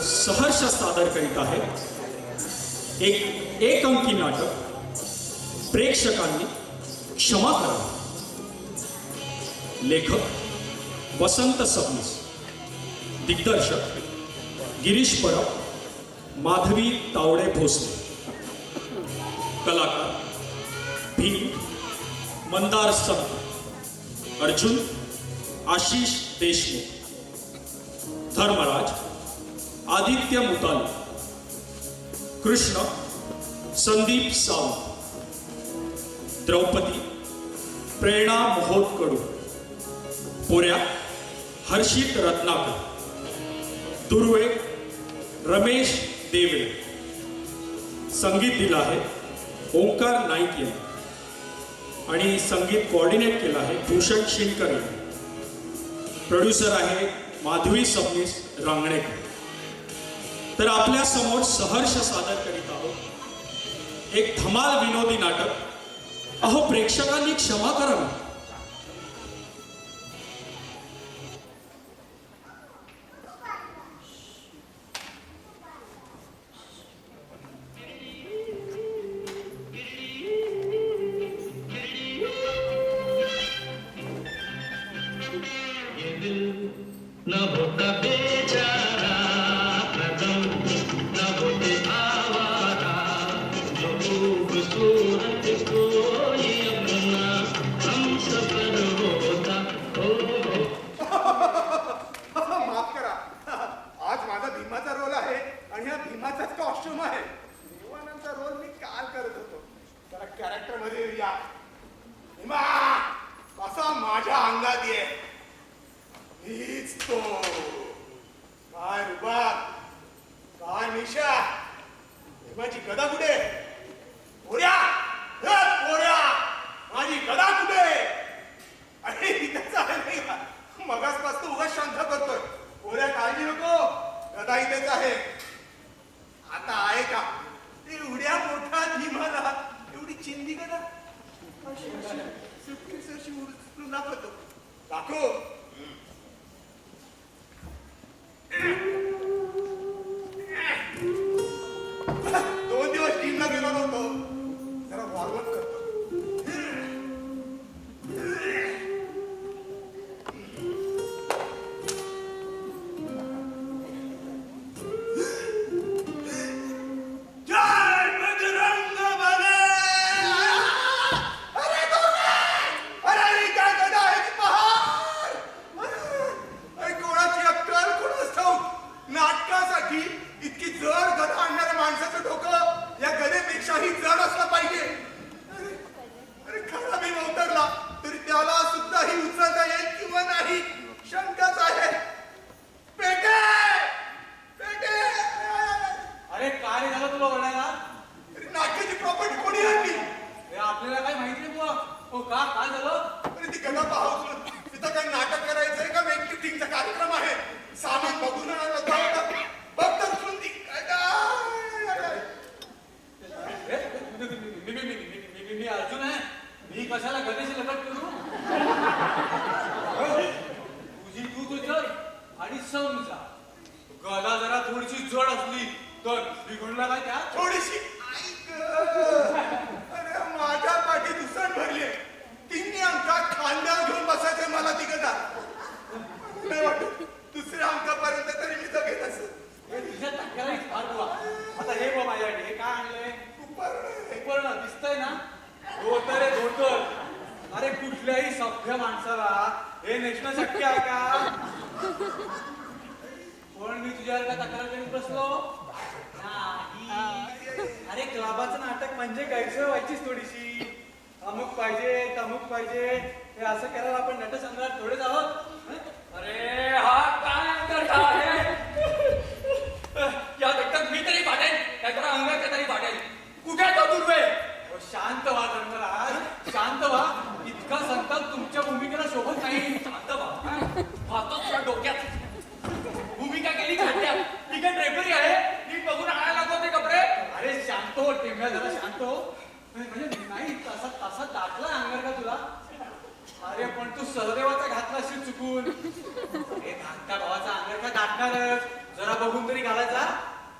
सहर्ष सादर करीत आहे एक अंकी नाटक प्रेक्षकांनी क्षमा करावी. लेखक वसंत सबनीस, दिग्दर्शक गिरीश परब, माधवी तावडे भोसले, कलाकार भीम, मंदार संत, अर्जुन आशिष देशमुख, धर्मराज आदित्य मुताली, कृष्ण संदीप सावंत, द्रौपदी प्रेरणा मोहोतकडू, पोऱ्या हर्षित रत्नाकर, दुर्वे रमेश देवरे. संगीत दिलं आहे ओंकार नाईक यांनी आणि संगीत कोऑर्डिनेट केलं आहे भूषण शिंदकर यांनी. प्रोड्युसर आहे माधवी सबनीस रांगणेकर. तर आपल्या समोर सहर्ष सादर करीत आहोत एक धमाल विनोदी नाटक. अहो, प्रेक्षकांनी क्षमा करावी. न होता बेचारा कदम न होते आवारा जो खूबसूरत कोई अपना हम सफर होता हो. माफ करा, आज माझा भीमाचा रोल आहे आणि ह्या भीमाचाच कॉस्ट्युम आहे. देवानंदचा रोल मी काल करत होतो. जरा कॅरेक्टर मध्ये या. भीमा कसा माझ्या अंगात ये. हीच तो. काय रुबाब, काय निशा. माझी गदा कुठे? पोऱ्या, पोऱ्या, माझी गदा कुठे? अरे इथेच आहे नाही का? मगासपासून उगाच शांत करतोय. पोऱ्या काळजी नको, गदा इथेच आहे. आता आहे का एवढ्या मोठ्या भीमाला एवढी चिंदी गदा? सुटकेसरशी उचलून दाखवतो. दाखव. दोन दिवस टीमला गेलो नव्हतो. जरा वॉर्मअप करतो. जय बजरंग बली. अरे अरे काय गदा आहे ती पहाड. कोणाची अक्कल कोणाच ठाऊक. नाटकासाठी इतकी जड गदा आणणाऱ्या माणसाचं डोकं या गदेपेक्षाही जड असलं पाहिजे. अरे खरा मी उतरला तरी त्याला सुद्धा ही उचलता येईल किंवा नाही शंकाच आहे. पेटे पेटे. अरे काय रे झालं तुला ओरडायला? अरे नाटकाची प्रॉपर्टी कोणी आणली? हे आपल्याला काय माहिती नाही तुला? हो का, काय झालं? अरे ती गदा पहा उचलून. तिथं काय नाटक करायचंय का वेट लिफ्टिंगचा कार्यक्रम आहे? सामान बघून बघ तर उचलून ती गदा. मी अर्जुन आहे. मी कशाला गदेशी लपट करू? तुझी तू चल आणि समजा गदा जरा थोडीशी जड असली तर बिघडला काय त्या? थोडीशी ऐक. अरे माझ्या पाठी दुसण भरली. तिन्ही अंकात खांद्यावर घेऊन बसायचे मला ती गदा. नाही वाटत दुसऱ्या अंकापर्यंत तरी मी जगेल असं. तुझ्या टक्क्याला फार बुवा. आता हे बघ माझ्याकडे हे काय आणलंय? उपर्ण दिसतंय ना? धोतर आहे, धोतर. अरे कुठल्याही सभ्य माणसाला हे नेसणं शक्य आहे का? पण मी तुझ्यावर तक्रार करीत बसलो नाही. अरे क्लबाचं नाटक म्हणजे गैरसोय व्हायचीच थोडीशी. अमुक पाहिजे तमुक पाहिजे हे असं करायला आपण नटसम्राट थोडेच आहोत. अरे हा काय अंतर आहे? या दत्तक मी तरी पाठेन, त्याच्या अंगाच्या तरी पाठेन. कुठे तो दुर्वे? शांत व्हा धर्मराज, शांत व्हा. इतका संताप तुमच्या भूमिकेला शोभत नाही. शांत व्हा. वाहतो तुझ्या डोक्यात. भूमिका केली खड्ड्यात. ती काय ड्रेपरी आहे? नीट बघून आणायला लागतो ते कपडे. अरे शांत हो टेंब्या, जरा शांत हो. म्हणजे नाही तसा तसा दाखला अंगार का तुला? अरे पण तू सहदेवाचा घातला असेल चुकून. हे धाकट्या भावाचा अंगार का दाटणारच. जरा बघून तरी घालायचा.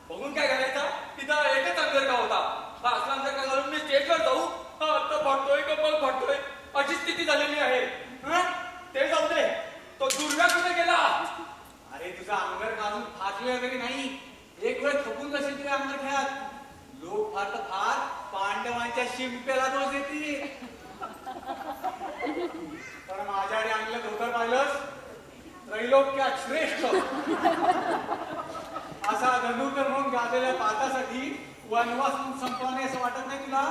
बघून काय घालायचा? तिथं एकच अंगरका होता. हा असला अंगरका घालून मी स्टेजवर जाऊ? हा आता फाटतोय का मग फाटतोय अशी स्थिती झालेली आहे. हं? ते जाऊ दे. तो दुर्गा कुठे गेला? अरे तुझा अंगर काढून फाटले वगैरे नाही. एक वेळ थकून जाशील तुझ्या अंगठ्यात. लोक फार तर फार पांडवांच्या शिंप्याला दोष देतील. पण माझ्याकडे आणलं धोतर पाहिलंस? त्रैलोक्यात श्रेष्ठ असा धनुकर म्हणून गाजलेल्या पातासाठी वनवास संपवणे असं वाटत नाही तुला?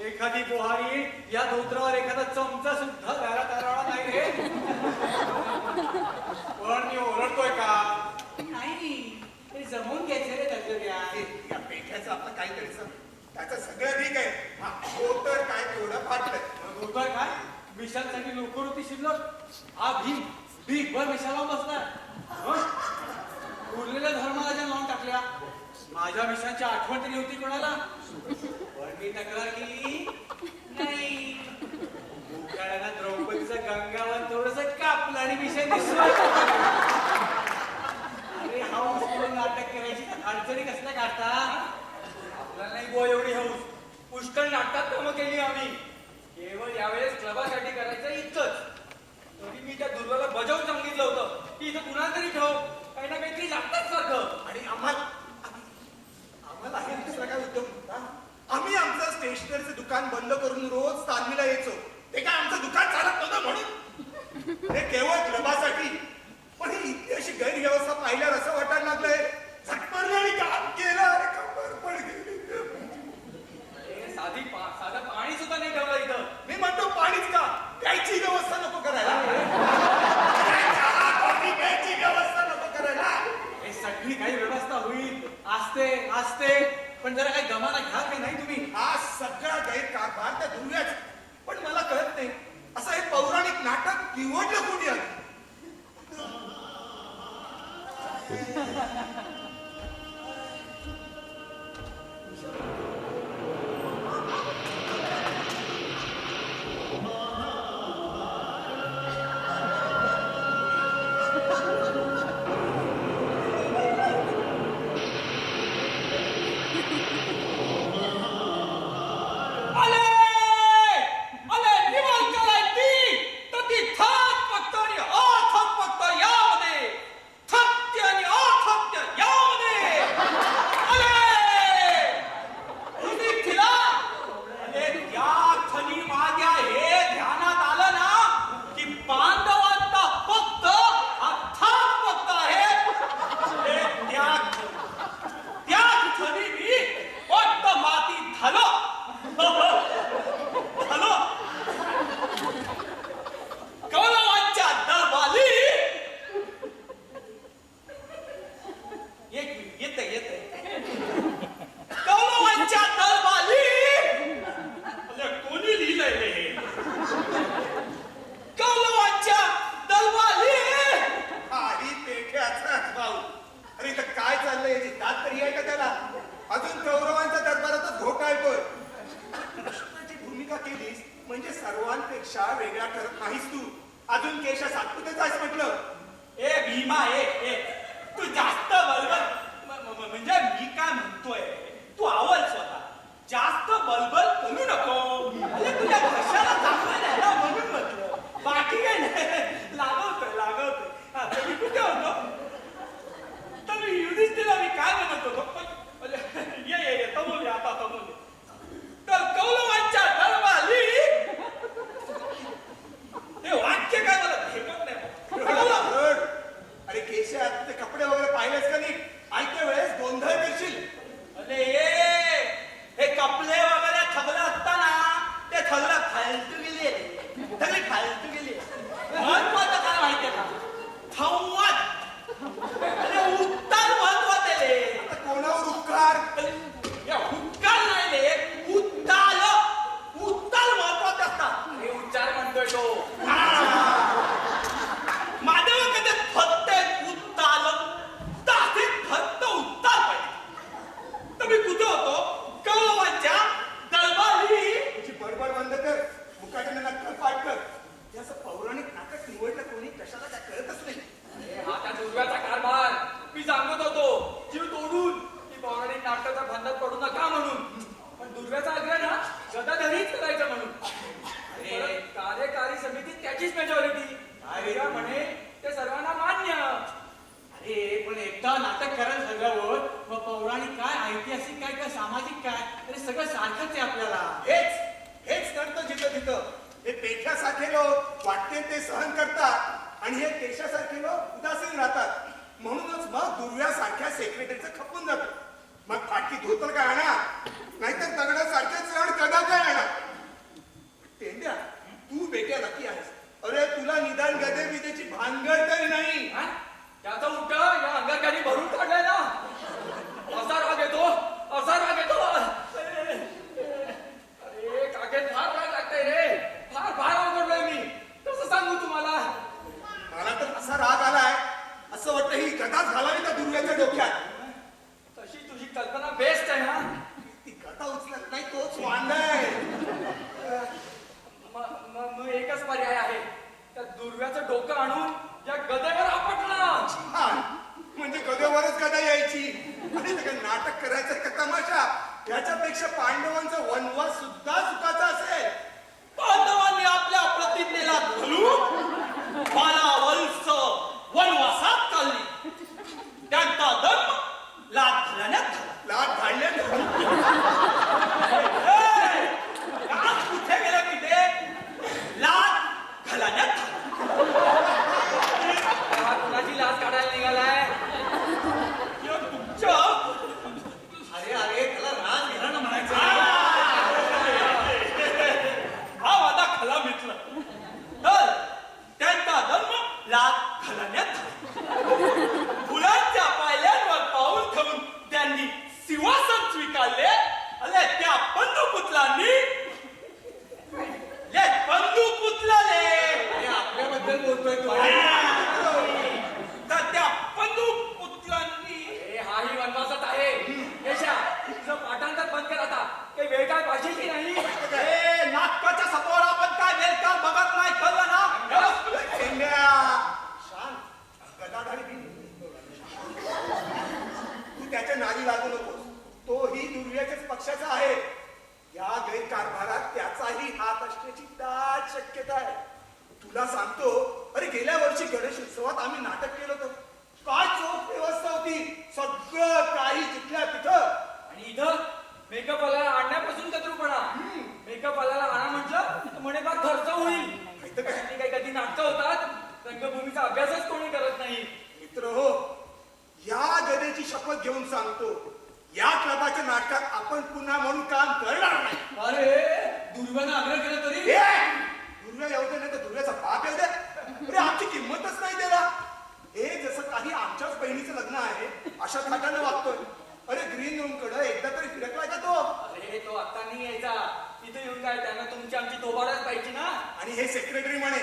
एखादी बोहारी या धोत्रावर एखादा चमचा सुद्धा घरात तरावला नाही रे. पण मी ओरडतोय का? नाही, ते जमवून घ्यायचं रे दर्जन्या. या पेठ्याचं आपलं काहीतरी त्याचं सगळं ठीक आहे. हा धोतर काय तेवढं फाटलंय. धोतर काय? विशालसाठी लोकर होती शिल्लक. हा भीम भीक भर विशाला बसणार. उरलेल्या धर्माला लावून टाकल्या. माझ्या मिशांची आठवण तरी होती कोणाला? पण मी तक्रार केली नाही. उकाळ्याला द्रौपदीचं गंगावर थोडस कापलं आणि मिशन दिसलं. अरे हाऊस म्हणून नाटक करायची अडचणी कसल्या काढता? आपल्याला नाही गो एवढी हौस. पुष्कळ नाटकात कामं केली आम्ही. केवळ यावेळेस क्लबासाठी करायचं इतकंच. तरी मी त्या दुर्गाला बजावून सांगितलं होतं की इथं कुणाला तरी ठेव, काही ना काहीतरी लागतात सारखं. आणि आम्हाला हे दुसरा काय उद्योग होता? आम्ही आमचं स्टेशनरीचं दुकान बंद करून रोज तालमीला यायचो. ते काय आमचं दुकान चालत नव्हतं म्हणून? हे केवळ क्लबासाठी. पण ही इतकी अशी गैरव्यवस्था पाहिल्यावर असं वाटायला लागलंय झटपटलं आणि काम केलं आणि कंबर पण गेली. अरे साधं पाणी सुद्धा नाही ठेवलं इथं. मी म्हणतो पाणीच का? प्यायची व्यवस्था नको करायला. कॉफी प्यायची व्यवस्था नको करायला. हे सगळी काही व्यवस्था होईल. असते पण जरा काही गमाना घ्या का नाही तुम्ही? हा सगळा गैरकारभार त्या दुर्गाच. पण मला कळत नाही असं हे पौराणिक नाटक निवडलं कोणी आहे? सर्वांपेक्षा वेगळा ठरत नाहीस तू. अजून केशा सातपुतेच आहेस म्हटलं. ए भीमा ए तू जास्त बलबल म्हणजे मी काय म्हणतोय तू आवड स्वतः जास्त बलबल करू नको. अरे तुझ्या भाषाला चांगलं नाही ना म्हणून म्हटलं. बाकी काय नाही. लागवतोय. हा तुम्ही कुठे होतो? तर मी युधिष्ठिरला मी काय म्हणत होतो? ये तमोल आता तमोल. तर कौरवांच्या दरबारी हे वाक्य काय मला भेटत नाही. अरे केशा वाटते ते सहन करतात आणि हे केशासारखे लोक उदासीन राहतात. म्हणूनच मग दुर्व्यासारख्या सेक्रेटरीचं खपून जातो. मग फाटकी धोतर काय आणा, नाहीतर दगडासारखे चढ कदा काय आणा. तेंड्या, तू बेट्या नक्की आहेस. अरे तुला निदान गदे बिदेची भानगड तरी नाही. हा? त्याचा उलट या अंगाखाली भरून काढलाय ना. असा राग येतो, असा राग येतो. अरे काकेत फार राग लागतंय रे. फार अवघडलोय मी. कसं सांगू तुम्हाला? मला तर असा राग आलाय, असं वाटतं ही गदाच घालावी त्या दुर्व्याच्या डोक्यात. तशी तुझी कल्पना बेस्ट आहे ना. ती गदा उचलत नाही, तोच वांदाय. मग एकच पर्याय आहे. त्या दुर्व्याचं डोकं आणून या गदेवर आपटणं. छान. म्हणजे गदेवरच गदा यायची आणि ते काय नाटक करायचं का तमाशा. याच्यापेक्षा पांडवांचा वनवास सुद्धा सुखाचा असेल. पांडवांनी आपल्या प्रतिज्ञेला घालून मला वल्स वनवासात चालली. त्यांचा धर्म लाथ घालण्यात झाला. लाट धाडल्यात. आज कुठे गेलं की ते लाथ घालण्यात झाला. हा कुणाची लाच काढायला निघालाय? या तुमच्या अरे त्याला राज घराणं म्हणायचं. हा वादा खला मिटला. तर त्यांचा धर्म लाथ घालण्यात झाला. फुलांच्या पायल्यांवर पाऊल ठेवून त्यांनी सिंहासन स्वीकारले. अरे त्या बंधुपुत्रांनी अरे आपल्याबद्दल बोलतोय तू. तर त्या बंधुपुत्रांनी अरे हाही वनवासात आहे. यशा, तुझं पाठांतर बंद कर आता. काही वेळ काय पाहिजे की नाही? नाटकाच्या समोर आपण काय वेलकार बघत नाही, कळलं ना? शेंड्या. शांत. गदाधारी बिन. तू त्याच्या नादी लागू नकोस. तोही दुर्व्याच्याच पक्षाचा आहे. या गैरकारभारात त्याचाही हात असण्याची दाट शक्यता आहे. तुला सांगतो, अरे गेल्या वर्षी गणेश उत्सवात आम्ही नाटक केलं होतं. काय चोख व्यवस्था होती. सगळं काही जिथल्या तिथं. आणि इथं मेकअप वाल्याला आणण्यापासून कत्रूपणा. मेकअप वाल्याला आणा म्हटलं तर म्हणे फार खर्च होईल. माहिती काय? आणि काही कधी नाटकं होतात, रंगभूमीचा अभ्यासच कोणी करत नाही. मित्र हो, या गदेची शपथ घेऊन सांगतो, या क्लबाच्या नाटकात आपण पुन्हा म्हणून काम करणार नाही. अरे दुर्व्यानं आग्रह केला तरी दुर्व्या येऊ दे नाही तर दुर्व्याचा बाप येऊ दे. अरे आमची किंमतच नाही त्याला. हे जसं काही आमच्याच बहिणीचं लग्न आहे अशा थाटानं वागतोय. अरे ग्रीन रूम कडे एकदा तरी फिरकलाय का तो? अरे तो आता नाही यायचा. इथे येऊन काय त्यानं तुमची आमची दोबारच पाहिजे ना. आणि हे सेक्रेटरी म्हणे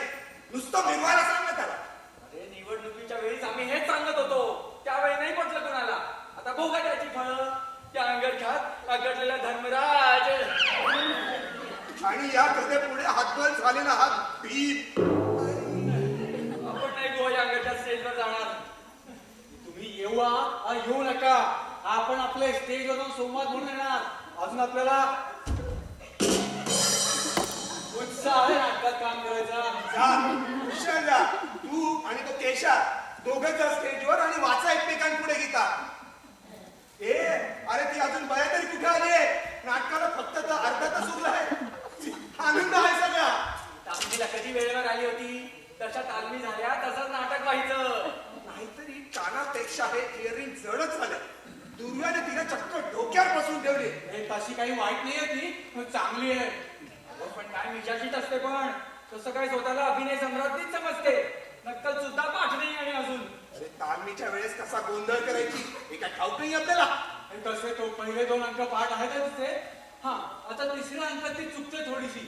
नुसतं मिरवायला सांग ना त्याला. अरे निवडणुकीच्या वेळीच आम्ही हेच सांगत होतो. त्यावेळी नाही पटलं कुणाला. आता भोगा त्याची फळं. त्या अंगरख्यात आगडलेला धर्मराज. आणि या गदे पुढे हातबल झालेला हात भीत. आपण नाही गोवा अंगरच्या स्टेजवर जाणार. तुम्ही येऊ नका. आपण आपल्या स्टेजवर जाऊन संवाद म्हणून येणार. अजून आपल्याला उत्साह आहे नाटकात काम करायचा. जा हुशार जा. तू आणि तो केशा दोघं जा स्टेजवर आणि वाचा एकमेकांपुढे गीता. अरे ती अजून बया तरी कुठे आली आहे? नाटकाला फक्त तर अर्धा तास उरलाय. आनंद आहे सगळा. तालमीला कधी वेळेवर आली होती तशा तालमी झाल्या तसंच नाटक व्हायचं. नाहीतरी कानापेक्षा हे इयरिंग जडच झालं. दुर्व्याने तिला चक्क डोक्यावर बसून ठेवली. हे तशी काही वाईट नाही आहे ती, पण चांगली आहे. पण काय मिजाशीच असते. पण तसं काय स्वतःला अभिनय सम्राज्ञीच समजते. नक्कल सुद्धा पाठ नाही आणि अजून. अरे तालमीच्या वेळेस कसा गोंधळ करायची हे काय ठाऊक नाही आपल्याला. आणि तसे तो पहिले 2 अंक पाठ आहेत तिथे. हा आता तिसऱ्या अंकात ती चुकते थोडीशी.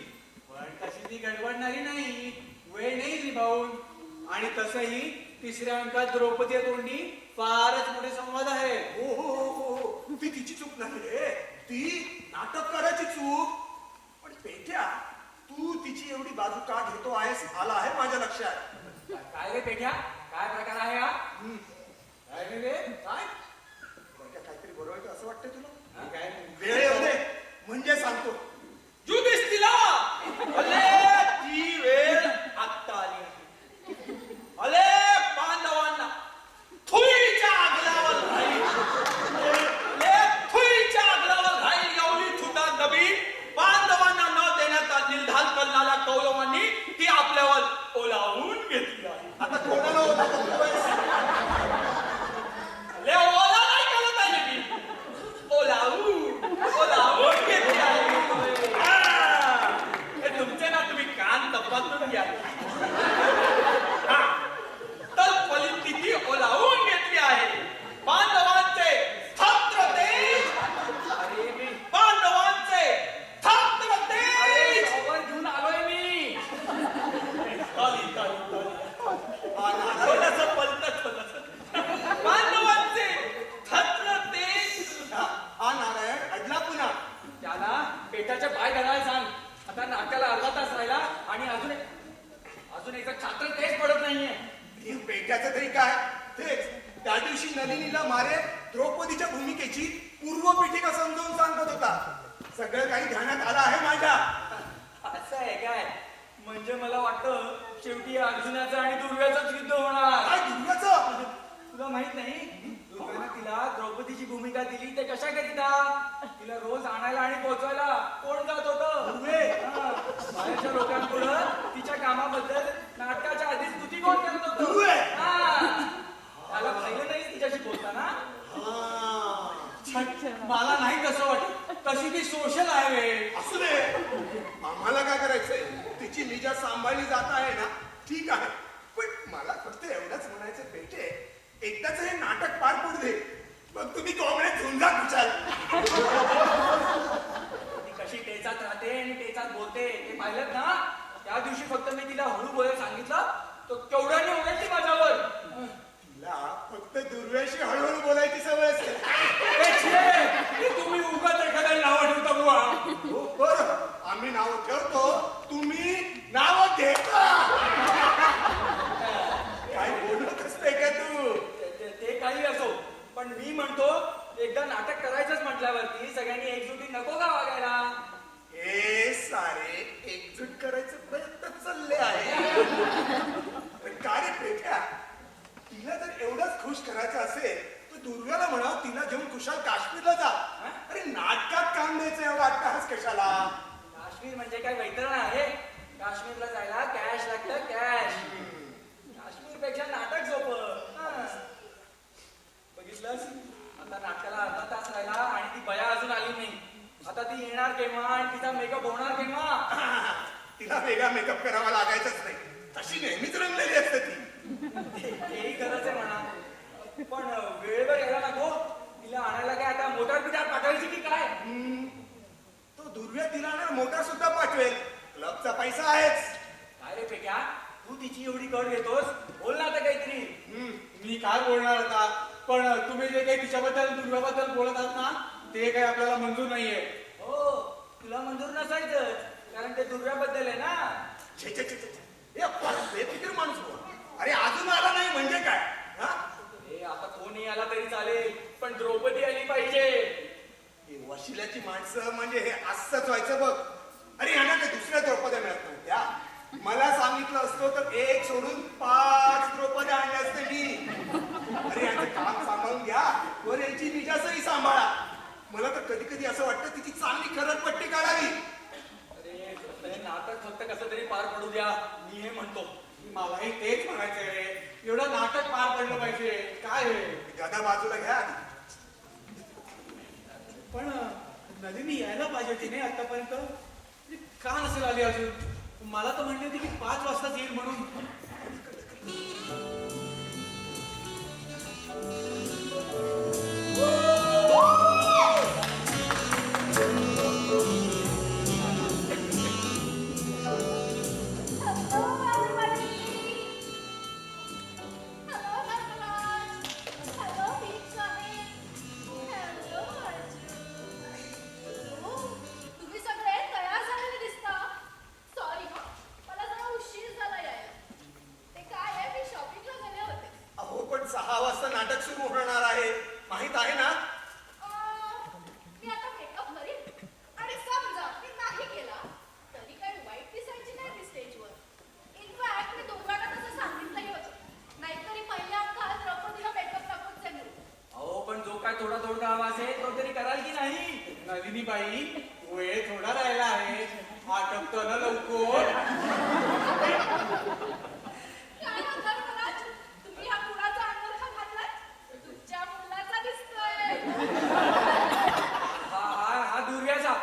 पण तशी ती गडबडणारी नाही. वेळ नाही निभावून. आणि तसंही तिसऱ्या अंकात द्रौपदी तोंडी फारच मोठे संवाद आहे. हो. ती तिची चूक नाही रे. ती नाटककाराची चूक. पण पेट्या, तू तिची एवढी बाजू का घेतो आहेस आला आहे माझ्या लक्षात. काय रे पेठ्या, काय प्रकार आहे हा? काय रे रे? काय काहीतरी बरोबर आहे असं वाटतंय तुला? काय वेळ येऊ दे म्हणजे सांगतो. युधिष्ठिरा, अले ती वेळ आत्ता आली आहे. अले पांडवांना थुईच्या आगलावर राहील. अले थुईच्या आगलावर राहील एवढी थुटा दबी पांडवांना न देण्याचा निर्धार करणाऱ्या कौरवांनी ती आपल्यावर नलिनीला मारे द्रौपदीच्या भूमिकेची पूर्वपीठिका समजावून सांगत होता. सगळं काही ध्यानात आलं आहे माझ्या. असं आहे काय? म्हणजे मला वाटतं शेवटी अर्जुनाचं आणि दुर्व्याचंच युद्ध होणार. काय दुर्गाचं? तुला माहित नाही दुर्गाने तिला द्रौपदीची भूमिका दिली ते कशाकरिता? तिला रोज आणायला आणि पोहोचवायला कोण जात होतं? दुर्वे. बाहेरच्या लोकांपुढं तिच्या कामाबद्दल नाटकाच्या आधीच स्तुती कोण करत होतं? दुर्वे. त्याला पाहिलं नाही तिच्याशी बोलताना? मला नाही तसं वाटत. तशी ती सोशल आहे रे. असू दे, आम्हाला काय करायचंय? तिची निजा सांभाळली जात आहे ना, ठीक आहे. पण मला फक्त एवढंच म्हणायचं बेटे, एकदाच हे नाटक पार पडू दे, मग तुम्ही कोंबड्यात झुंजा खुशाल. ती कशी टेचात राहते आणि टेचात बोलते ते पाहिलं ना? त्या दिवशी फक्त मी तिला हळू बोलायला सांगितलं तो केवढ्याने ओरडली माझ्यावर. तिला फक्त दुर्व्याशी हळूहळू बोलायची सवय असते. तुम्ही उगाच एखाद्या नाव ठेवता बुवा. हो, बरं, आम्ही नाव ठेवतो, तुम्ही नाव घेता. काय बोलत असते का तू? ते काही असो पण मी म्हणतो एकदा नाटक करायचंच म्हटल्यावरती सगळ्यांनी एकजुटी नको का वागायला? हे सारे एकजूट करायचे प्रयत्न चालले आहे. पण काय रे पेट्या, तिला जर एवढंच खुश करायचं असेल तर दुर्गाला म्हणा तिला घेऊन कुशाल काश्मीरला जा. अरे नाटकात काम द्यायचं एवढा अट्टहास कशाला? काश्मीर म्हणजे काय वैतरण आहे? काश्मीरला जायला कॅश लागतं, कॅश. काश्मीर पेक्षा नाटक सोपं. बघितलंस आता नाटकाला अर्धा तास राहिला आणि ती बया अजून आली नाही. आता ती येणार केव्हा आणि तिचा मेकअप होणार केव्हा? तिला वेगळा मेकअप करावा लागायचाच नाही, तशी नेहमीच रंगलेली असते ती. हेही खरंच आहे म्हणा. पण वेळेवर यायला नको. तिला आणायला काय आता मोटार पिटार पाठवायची की काय? तो दुर्व्या तिला ना मोटार सुद्धा पाठवेल, क्लबचा पैसा आहेच. काय रे पेक्या तू तिची एवढी कड घेतोस? बोल ना आता काहीतरी. मी काय बोलणार आता? पण तुम्ही जे काही तिच्याबद्दल दुर्व्याबद्दल बोलत आहात ना ते काही आपल्याला मंजूर नाहीये. हो तुला मंजूर नसायचं कारण ते दुर्व्याबद्दल आहे ना. छे छे छे छे. हे बेफिकीर माणूस हुआ. अरे अजून आला नाही म्हणजे काय? हा? हे आता कोणी आला तरी चालेल पण द्रौपदी आली पाहिजे. ही वशिल्याची माणसं म्हणजे हे असंच व्हायचं बघ. अरे यांना काही दुसऱ्या द्रौपद्या मिळत नव्हत्या. मला सांगितलं असतं तर एक सोडून 5 द्रौपद्या आणल्या असते मी. अरे यांचं काम सांभाळून घ्या वर यांची निजासही सांभाळा. मला तर कधी कधी असं वाटतं तिची चांगली खरडपट्टी काढावी. अरे हे नाटक फक्त कसं तरी पार पडू द्या मी हे म्हणतो. मलाही तेच म्हणायचंय रे. एवढं नाटक पार पडलं पाहिजे. काय हे? गदा बाजूला घ्या आधी. पण नलिनी यायला पाहिजे होती नाही आतापर्यंत. ती का नसेल आली अजून? मला तर म्हणली होती की 5 वाजताच येईल म्हणून. Hello, everybody. Hello, Nataraj. Hello, Deepshani. Hello, Arjun. तुम्ही सगळे तयार झालेले दिसता. सॉरी हा, मला जरा उशीर झाला यायला. ते काय आहे मी शॉपिंगला गेले होते. अहो पण 6 वाजता नाटक सुरू होणार आहे, माहित आहे ना? मी आता मेकअप करीन आणि समजा मी नाही केला तरी काही वाईट दिसायची नाही मी स्टेजवर. इनफॅक्ट मी दोघांना तसं सांगितलंही होतं. नाहीतरी पहिल्या अंकात द्रौपदीला मेकअप नकोच आहे म्हणून. अहो पण जो काय थोडा थोडा आवाज आहे तो तरी कराल की नाही? नलिनी बाई वेळ थोडा राहिला आहे. आटपतो ना लवकर. काय म्हणता महाराज? तुम्ही हा कुणाचा अंडर का घातलाय? तुमच्या मुलाचा दिसतोय. हा दुर्व्याचा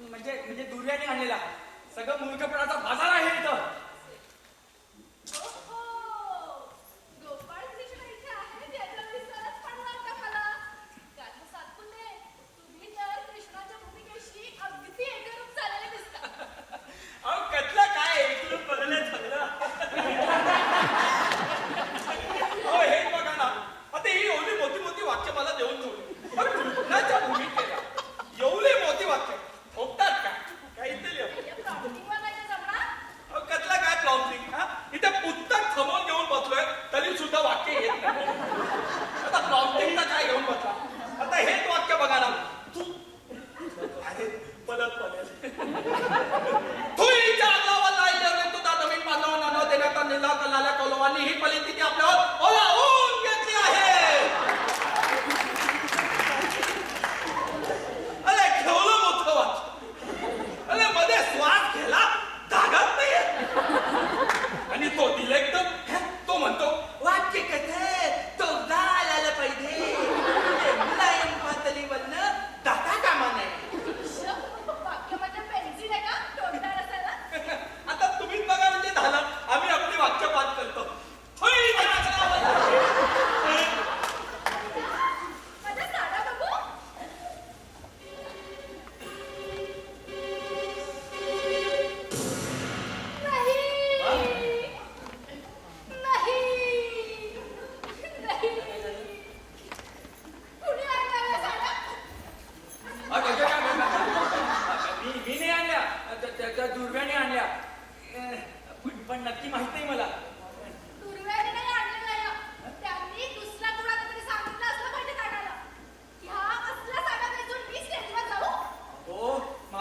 म्हणजे दुर्व्याने आणलेला सगळं मूर्खपणाचा बाजार आहे इथं. ओहो, गोपाळ कृष्ण इथे आहेत याचा विसरच पडला होता मला. गाथा सातपुते, तुम्ही तर कृष्णाच्या भूमिकेशी अगदी एकरूप झालेले दिसता. अहो कसलं काय एकरूप बदलत झालं.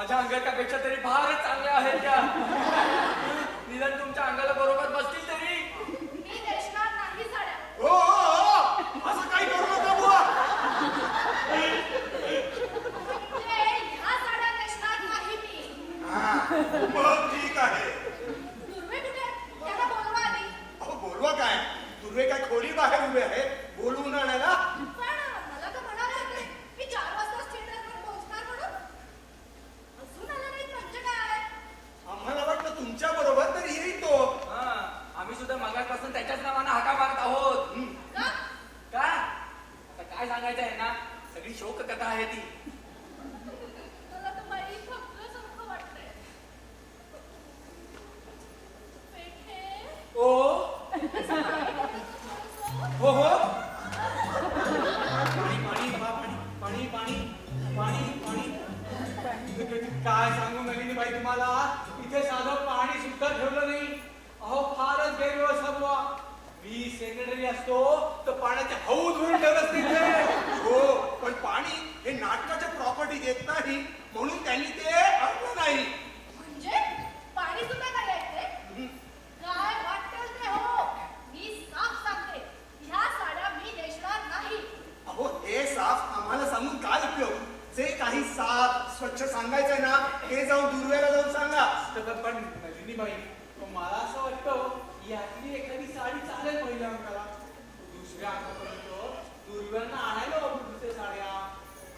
माझ्या अंगाच्यापेक्षा तरी फारच चांगल्या आहेत त्या. निदान तुमच्या अंगाला बरोबर बसतील तरी. मी नेसणार नाही साड्या. हो हो हो असं काही करू नका बुवा. म्हणजे ह्या साड्या नेसणार नाही मी. हा, मग ठीक आहे. दुर्वे कुठे आहेत? त्याला बोलवा आधी. अहो बोलवा काय, दुर्वे काय खोली बाहेर उभे आहे बोलवून आणायला. पण मला तर म्हणाले होते की 4 वाजता थिएटरवर पोहोचणार म्हणून. अजून आला नाहीत म्हणजे काय? आम्हाला वाटलं तुमच्या बरोबर तर येईल तो. हा, आम्ही सुद्धा मगाचपासून त्याच्याच नावानं हाका मारत आहोत. का? का आता काय सांगायचं आहे ना, सगळी शोककथा आहे ती. मला तर बाई थकल्यासारखं वाटतंय. पेठे, ओ असं काय करत होतो? हो हो. पाणी पाणी बा, पाणी पाणी पाणी पाणी पाणी. काय सांगू नलिनीबाई तुम्हाला, इथे साधं पाणी सुद्धा ठेवलं नाही. अहो फारच गैरव्यवस्था बुवा. मी सेक्रेटरी असतो तर पाण्याचे हौद भरून ठेवत तिथे. हो पण पाणी हे नाटकाच्या प्रॉपर्टी देत नाही म्हणून त्यांनी ते आणलं नाही. म्हणजे पाणी सुद्धा काय द्यायचंय? काय वाटेल ते हो. मी साफ सांगते, ह्या साड्या मी नेसणार नाही. अहो हे साफ आम्हाला सांगून काय उपयोग. जे काही साफ स्वच्छ सांगायचंय ना ते जाऊन दुर्वेला जाऊन सांगा. पण नलिनीबाई, मला असं वाटतं यातली एखादी साडी चालेल पहिल्या अंकाला. दुसऱ्या अंकापर्यंत दुर्व्यांना आणायला हवं दुसऱ्या साड्या.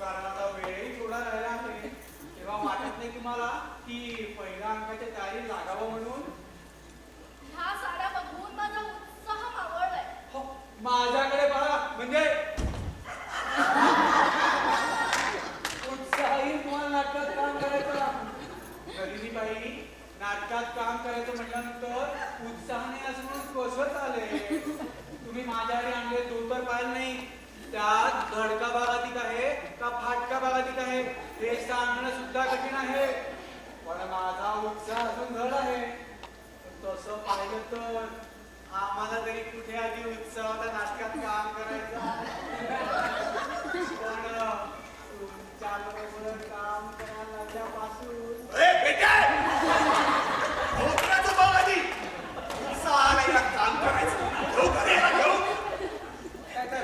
कारण आता वेळही थोडा राहिला आहे. तेव्हा वाटत नाही तुम्हाला की पहिल्या अंकाच्या तयारी लागावं म्हणून. ह्या साड्या बघून माझा उत्साह मावळलाय. हो, माझ्याकडे बघा म्हणजे उत्साही तुम्हाला नाटकात काम करायचं. नलिनीबाई, नाटकात काम करायचं म्हटल्यानंतर उत्साहाने असं म्हणून कसं चालेल. तुम्ही माझ्या आधी आणले धोतर पाहिलं नाही. त्यात धडका भागातीत आहे का फाटका भागातीत आहे हे सांगणं सुद्धा कठीण आहे. पण माझा उत्साह अजून धड आहे. तसं पाहिलं तर आम्हाला तरी कुठे आधी उत्साह होता नाटकात काम करायचा. पण तुमच्या बरोबर काम करायला लागल्यापासून ए, बेटा! धोत्राचं बघ आधी. चालायला काम करायचं. घेऊ का रे, घेऊ? काय तर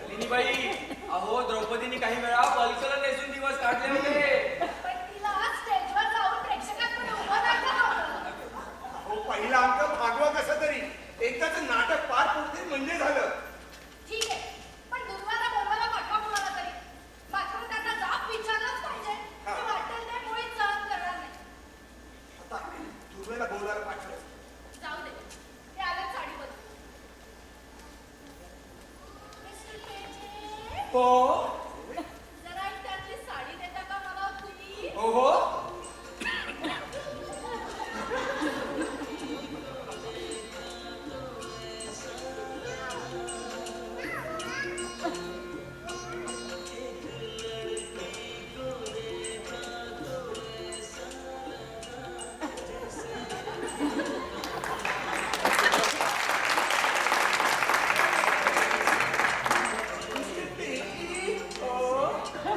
लिनीबाई, अहो द्रौपदीने काही वेळा पल्सर नेसून दिवस काढले होते. पण तिला आज स्टेजवर जाऊन प्रेक्षकांपुढे उभं राहायचं नव्हतं. अहो पहिला अंक भागवा कसं तरी. एकदाच नाटक पार पडते म्हणजे झालं. ठीक आहे, पण दुर्वाला बोलवायला पाठवा कुणाला तरी. मात्र त्यांना जाब विचारलाच पाहिजे. ते वाटेल ते मुळीच सहन करणार नाही. आता दुर्वेला बोलायला पाठवायचं. जाऊ दे, ते आलेत साडी बदलून. मिस्टर पेठे, हो जरा एक त्यातली साडी देता का मला प्लीज? हो हो.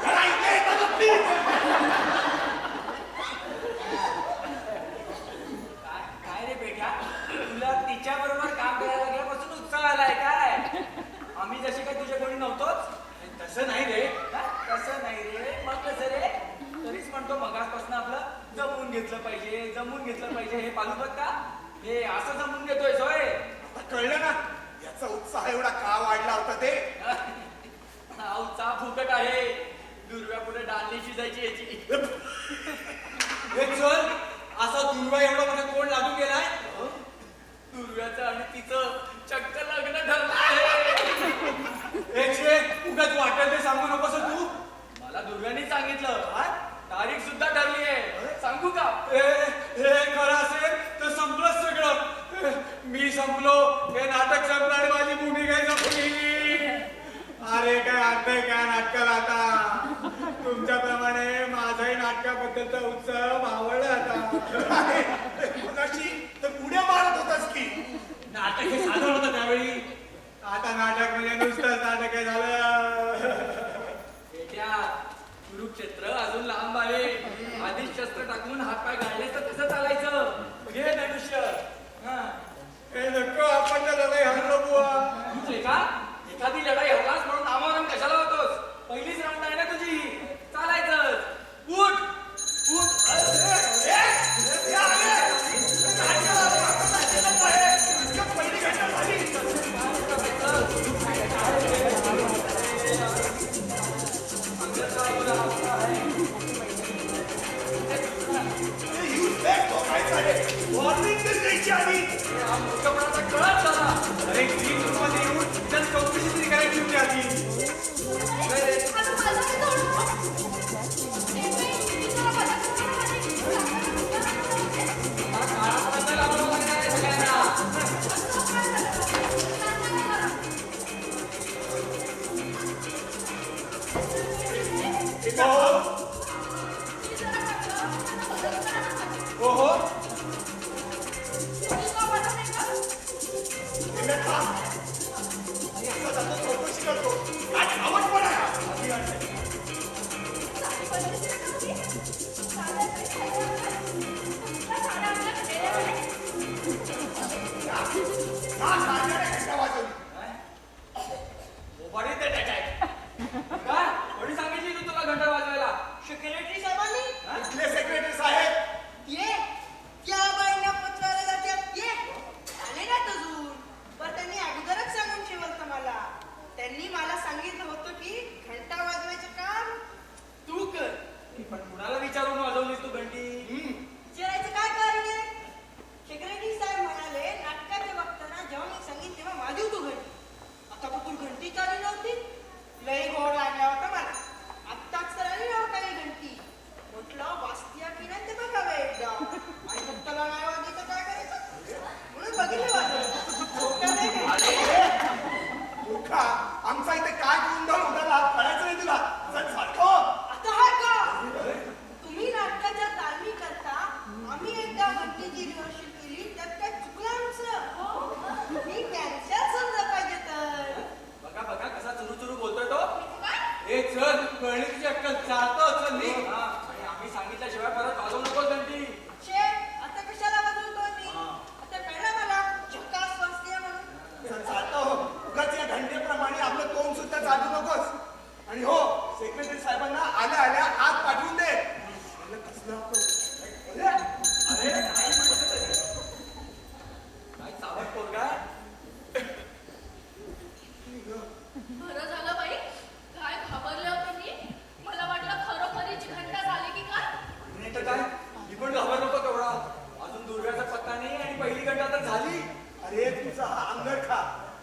जरा इथे येता का please? काय रे बेटा, तुला तिच्या बरोबर काम करायला लागल्यापासून उत्साह आलाय काय? आम्ही जसे काय तुझ्या कोणी नव्हतोच. तसं नाही रे. तसं नाही रे. मग कसं रे? तरीच म्हणतो मगासपासून आपलं जमून घेतलं पाहिजे, जमून घेतलं पाहिजे. हे पालुपत का हे असं जमून घेतोय सोय. आता कळलं ना याचा उत्साह एवढा का वाढला होता ते. हा उत्साह फुकट आहे. दुर्व्या पुढे डालणी शिजायची याची. हे चल, असा दुर्वा एवढा मोठा कोण लागून गेलाय. दुर्व्याचं आणि तिचं चक्क लग्न ठरलं आहे. उगाच वाटेल ते सांगू नकोस तू. मला दुर्व्याने सांगितलं. तारीख सुद्धा ठरली आहे. सांगू का? हे खरं असेल तर संपलंच सगळं. मी संपलो, हे नाटक संपलं आणि माझी भूमिका संपली. अरे काय अर्थ आहे काय नाटकाला आता. तुमच्याप्रमाणे माझाही नाटकाबद्दलचा उत्साह मावळला आता. मगाशी तर उड्या मारत होतास की. नाटक हे साधं होतं त्यावेळी. आता नाटक म्हणजे नुसतंच नाटक झालं. बेट्या, कुरुक्षेत्र अजून लांब आहे. मी जरा म्हटलं, मला मदत करा ना माझी. हो हो तुम्ही का म्हणत नाही का? मी आता जातो चौकशी करतो काय आवड पण आहे साडी बदलायची नका तुम्ही. साड्या तरी खायच्या नका. तुमच्या साड्या आमच्या ठेवल्या नाही. हा साड्याने घंटा वाजवली मोबाईल दे टाकाय. काय कोणी सांगितली तू तुला घंटा वाजवायला? सेक्रेटरी साहेबांनी इथले सेक्रेटरी साहेब ये त्या बाईंना पत्राला जात्यात ये आले ना अजून पण त्यांनी अगोदरच सांगून ठेवलं मला. त्यांनी मला सांगितलं होतं की घंटा वाजवायचं काम तू कर. पण कुणाला विचारून वाजवलीस तू घंटी? विचारायचं काय कारण आहे? सेक्रेटरी साहेब म्हणाले नाटकाच्या बघताना जेव्हा मी सांगितलं तेव्हा वाजव तू घंटी. आता कुठून घंटी चालू नव्हती. लई गोड लागला होता मला. आत्ताच तर आली नव्हता ही घंटी. म्हटलं वाजतीया की नाही ते बघावं एकदा. आणि फक्तला नाही वाजली तर काय करायचं? म्हणून बघितलं वाजवलं. सोप्या नाही काही. मूर्खा आमचा इथे काय गोंधळ उडाला कळायचं नाही तुला चल सारखं आता हा का? तुम्ही नाटकाच्या तालमी करता आम्ही एकदा घंटीची रिहर्सल केली त्यात काय चुकलं आमचं? मी कॅन्सर समजा पाहिजे तर. बघा बघा कसा चुरू चुरू बोलतोय तो. काय? ए चल कळली तुझी अक्कल चालतो चल नी. हा, आणि आम्ही सांगितल्याशिवाय परत वाजवू नको घंटी. शे आता कशाला बदलतोय मी? आता कळलं मला झकास वाजते म्हणून. चल चालतं हो उगाच या घंटेप्रमाणे आपलं तोंड सुद्धा चालू नकोस आणि हो सेक्रेटरी साहेबांना आल्या आल्या आत पाठवून दे म्हणलं, कसलं आपण? अरे काय म्हणतो तरी? काय चावट पोरगा? बरं झालं बाई. काय घाबरले होते मी. मला वाटलं खरोखरीची घंटा झाली की काय. नाही तर काय मी पण घाबरलो होतो तेवढा. अजून दुर्गाचा पत्ता नाही आणि पहिली घंटा तर झाली. अरे तुझा हा अंगरखा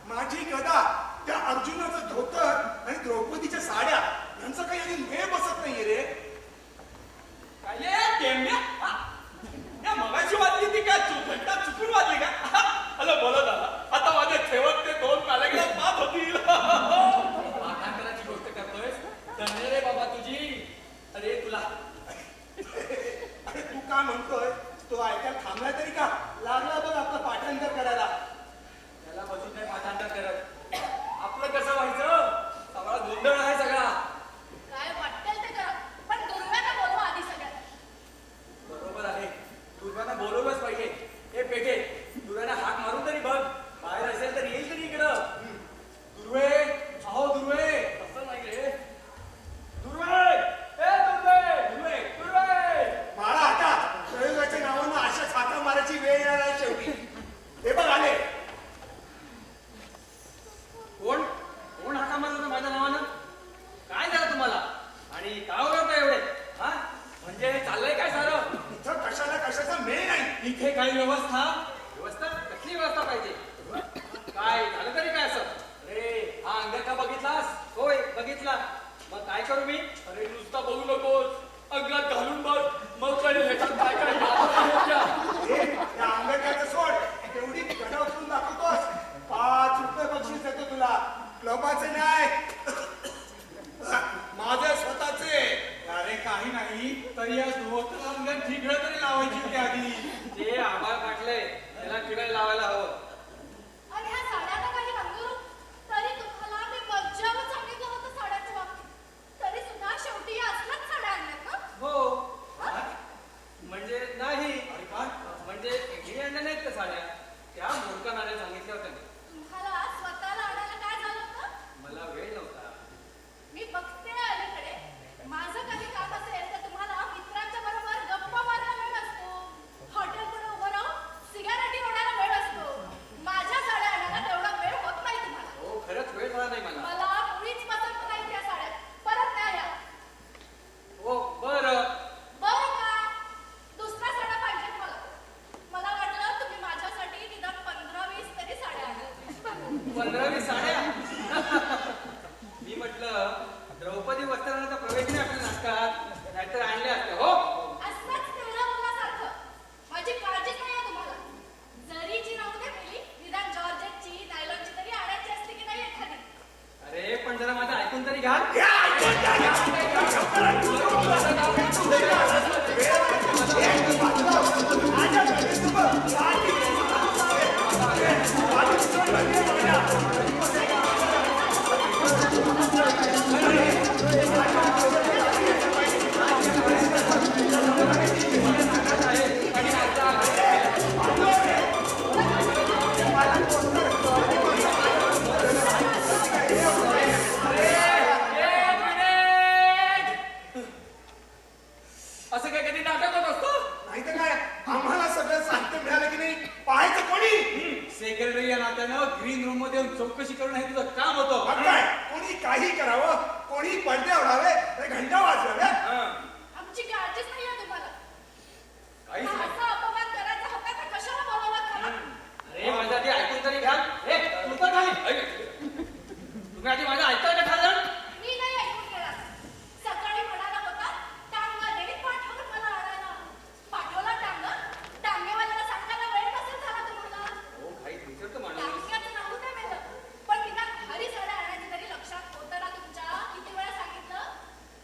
माझी गदा त्या अर्जुनाचं धोतर आणि द्रौपदीच्या साड्या यांचं काही अजून वेळ बसत नाहीये रे काय ये टेम्या? हा? या मगाशी वाजली ती काय घंटा चुकून वाजली का? हॅलो बोलत आला आता माझे ठेवत ते दोन पॅलेग्राफ पाच होतील. पाठांतराची गोष्ट करतोयस धन्य रे बाबा तुझी. अरे तुला अरे तू काय म्हणतोय तो ऐकायला थांबला तरी का लागला बघ आपलं पाठांतर करायला त्याला बसून नाही पाठांतर करत. आपलं कसं व्हायचं? सगळा गोंधळ आहे सगळा. काय वाटेल ते करा. पण दुर्व्याला बोलवा आधी सगळ्यात. बरोबर आहे दुर्गांना बोलवलंच पाहिजे. हे पेटे दुर्गांना हाक मारून तरी बघ. बाहेर असेल तर येईल तरी इकडं. दुर्वे अहो दुर्वे असं नाही रे. दुर्वे ए दुर्वे दुर्वे दुर्वे. मारा आता प्रयोगाच्या नावानं अशा छाता मारायची वेळ येणार आहे शेवटी हे बघ आले कोण कोण हाका मारत होता माझ्या नावानं? काय झालं तुम्हाला? आणि का ओरडता एवढे? हा म्हणजे चाललंय काय सारं? इथं कशाला कशाचा मेळ नाही इथे काही व्यवस्था व्यवस्था कसली व्यवस्था पाहिजे? काय झालं तरी काय असं? अरे हा अंग का बघितलास? होय बघितला. मग काय करू मी? अरे नुसता बघू नकोस अंगात घालून बघ मग कळेल ह्याच्यात काय काय घालावं. या आंबेडकरचं सोड तेवढी गडा उचलून दाखवतोस 5 रुपये बक्षीस देतो तुला क्लबाचे नाही माझे स्वतःचे अरे काही नाही तरी या धोतर अंगात ठिकळं तरी लावायची होती आधी. ते आभार काढलंय त्याला किडा लावायला हवं. आणि ह्या साड्यांना काही रंगरूप. तरी तुम्हाला मी मज्जावर सांगितलं होतं साड्याच्या बाबतीत. तरी सुद्धा शेवटी या असल्याच साड्या आणल्यात ना. हो म्हणजे नाही. अरे काय म्हणजे हे आणल्या नाहीत का साड्या? त्या मूर्खाने सांगितल्या होत्या. तुम्हाला स्वतःला आणायला काय झालं होतं. मला वेळ नव्हता. मी बघते अलीकडे. माझं काही काम असेल तर तुम्हाला मित्रांच्या बरोबर गप्पा मारायला वेळ असतो. हॉटेलपुढे उभं राहून सिगारेटी ओढायला वेळ असतो. माझ्या साड्या आणायला तेवढा वेळ होत नाही तुम्हाला. हो खरंच वेळ झाला नाही मला. मला मुळीच पसंत नाही त्या साड्या. परत त्या या. हो बरं. बरं का? दुसऱ्या साड्या पाहिजेत मला. मला वाटलं तुम्ही माझ्यासाठी निदान 15-20 तरी साड्या आणाल. 15-20 साड्या. मी म्हटलं द्रौपदी वस्त्रांचा प्रवेश नाही आपल्या नाटकात नाहीतर आणले असते. हो असंच तेवढं मुलासारखं. माझी काळजीच नाही आहे तुम्हाला. जरीची राहू दे मुली, निदान जॉर्जेटची, नायलॉनची तरी आणायची असते की नाही एखादी. अरे पण जरा माझं ऐकून तरी घ्या. हे ऐकून असं काय कधी नाटक होत असतं? नाही तर काय आम्हाला सगळं साहित्य मिळालं की नाही पाहायचं कोणी सेक्रेटरी या नात्यानं ग्रीन रूम मध्ये येऊन चौकशी करणं हे तुझं काम होतं. मग काय कोणी काही करावं कोणी पडदे ओढावे ते घंटा वाजवाव्या आमची काळजीच नाही आहे तुम्हाला काहीच नाही. असा अपमान करायचा होता तर कशाला बोलावलात मला? अरे माझा ते ऐकून तरी घ्या. तू तर नाही तुम्ही आधी माझं ऐकताय का खासदार? मी नाही ऐकून घेणार. सकाळी म्हणाला होता टांगाने पाठवून मला आणायला. पाठवला टांगा? टांगेवाल्याला सांगायला वेळ नसेल झाला तुम्हाला. हो काही विचारतो माणूस. टांग्याचं नाव नाही मेलं. पण निदान घरी साड्या आणायची तरी लक्षात होतं ना तुमच्या? किती वेळा सांगितलं?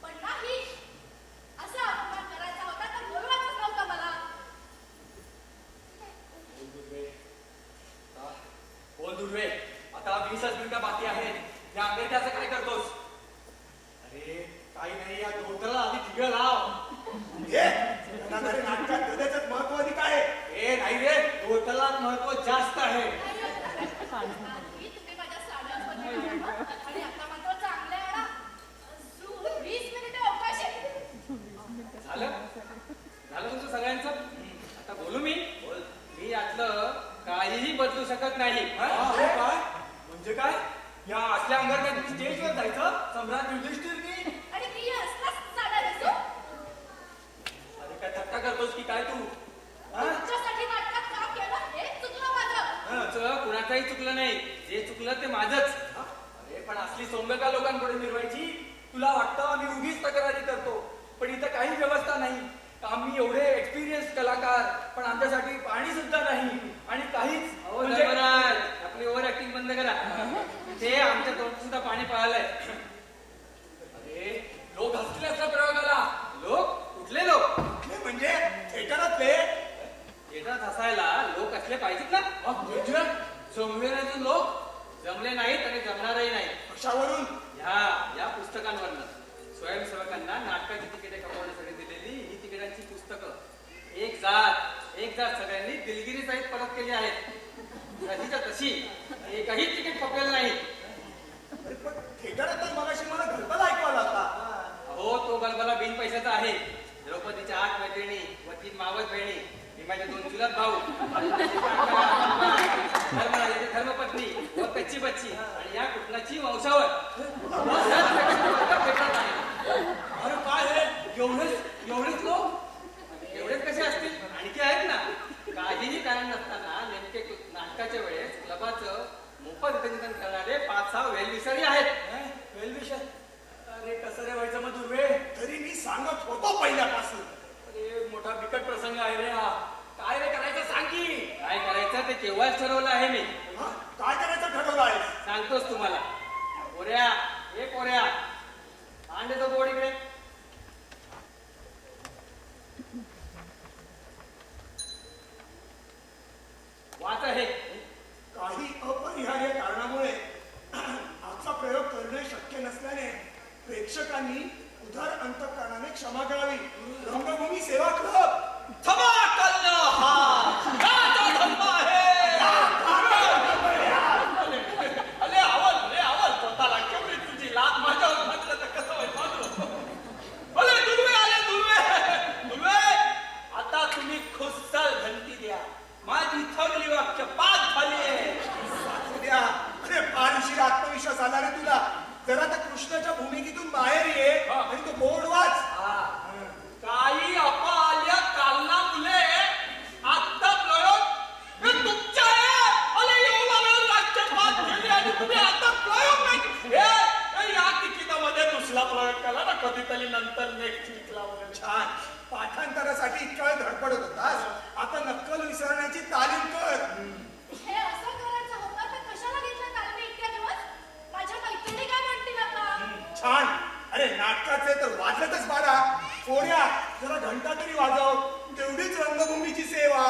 पण नाही. असा अपमान करायचा होता तर बोलवायचंच नव्हतं मला. बोल दुर्वे, आता 20च मिनिटं बाकी आहेत. या अंगठ्याचं काय करतोस? अरे काही नाही, या धोतराला आधी ठिगळ लाव. हे घरादारी नाटकात गदेचंच महत्व अधिक आहे ए नाही रे, धोतराला महत्व जास्त आहे. आधी तुम्ही माझ्या साड्यांमध्ये ठेवा आणि आता मात्र चांगले आणा. अजून 20 मिनिटे अवकाश आहे. झालं झालं तुमचं सगळ्यांचं? आता बोलू मी यातलं काहीही बदलू शकत नाही. काय म्हणजे काय? या असल्या अंगात स्टेजवर जायचं सम्राट युधिष्ठिरनी? आणि मी असलाच साड्या नेसू? अरे काय थट्टा करतोस की काय तू? हा? तुमच्यासाठी नाटकात काम केलं हे चुकलं माझं. तुझं कुणाचंही चुकलं नाही. जे चुकलं ते माझंच. अरे पण असली सौम्यता लोकांपुढे मिरवायची? तुला वाटतं आम्ही उगीच तक्रारी करतो, पण इथं काही व्यवस्था नाही. आम्ही एवढे एक्सपिरियन्स कलाकार, पण आमच्यासाठी पाणी सुद्धा नाही आणि काहीच म्हणजे आपली ओव्हर ऍक्टिंग बंद करा. ते आमच्या तोंडात सुद्धा पाणी पळालंय. अरे लोक हसले असल्या प्रयोगाला. लोक कुठले लोक? म्हणजे थिएटरातले येतात हसायला लोक असले पाहिजेत ना. जमलेले लोक जमले नाहीत आणि जमणारही नाही. कशावरून या पुस्तकांवरनं स्वयंसेवकांना नाटकाची तिकिटे कमवण्यासाठी दिलेली ही तिकिटांची पुस्तकं एक जात सगळ्यांनी दिलगिरी सहित परत केली आहेत. तशीच्या तशी एकही तिकीट पकडेल नाही. अरे पण थिएटरात तर मगाशी मला गलबला ऐकू आला होता. हो तो गलबला बिन पैशाचा आहे. द्रौपदीच्या 8 मैत्रिणी व 3 मावस बहिणी, भीमाचे 2 चुलत भाऊ, धर्मराजाची धर्मपत्नी व कच्ची बच्ची आणि या कुटुंबाची वंशावळ. अरे काय हे एवढेच लोक? एवढेच कसे असतील? आणखी आहेत ना. काहीही कारण नसताना नेमके नाटकाच्या वेळेस क्लबाचं मोफत वितरण करणारे 5-6 वेलविषारी आहेत. वेलविषार? अरे कसं रे व्हायचं मग दुर्वे? तरी मी सांगत होतो पहिल्यापासून. अरे मोठा बिकट प्रसंग आहे रे हा. काय रे करायचं सांग की. काय करायचं ते केव्हाच ठरवलं आहे मी. हा? काय करायचं ठरवलं आहे? सांगतोच तुम्हाला. कोऱ्या आणले तो बोर्ड इकडे. वाच आहे. काही अपरिहार्य कारणामुळे आजचा प्रयोग करणे शक्य नसल्याने प्रेक्षकांनी उदार अंतःकरणाने क्षमा करावी. रंगभूमी सेवा क्लब स्वतःला केवढी तुझी लात माझ्यावर म्हटलं तर कसं व्हायचं? भले दुर्वे आता तुम्ही खुस्साल घंटी द्या. माझी थगली वाक्य पाच झाली आहे. द्या. अरे फार उशीर आत्मविश्वास आला रे तुला. जरा त्या कृष्णाच्या भूमिकेतून बाहेर ये आणि तो बोर्ड वाच. काही अपहाल्य कालना मुले आता प्रयोग हे तुमच्या आहे. अरे एवढा वेळ राज्यपात केली आणि तुम्ही आता प्रयोग नाही. या तिकिटामध्ये दुसरा प्रयोग केला ना कधीतरी नंतर नेक्स्ट वीकला वगैरे. छान. पाठांतरासाठी इतका वेळ धडपडत होतास. आता नक्कल विसरण्याची तालीम कर. हे असं करायचं होतं तर कशाला घेतलं तालमी इतक्या दिवस? माझ्या मैत्रिणी काय म्हणतील आता? छान. अरे नाटकाचे तर वाजतच बारा. पोऱ्या जरा घंटा तरी वाजव, तेवढीच रंगभूमीची सेवा.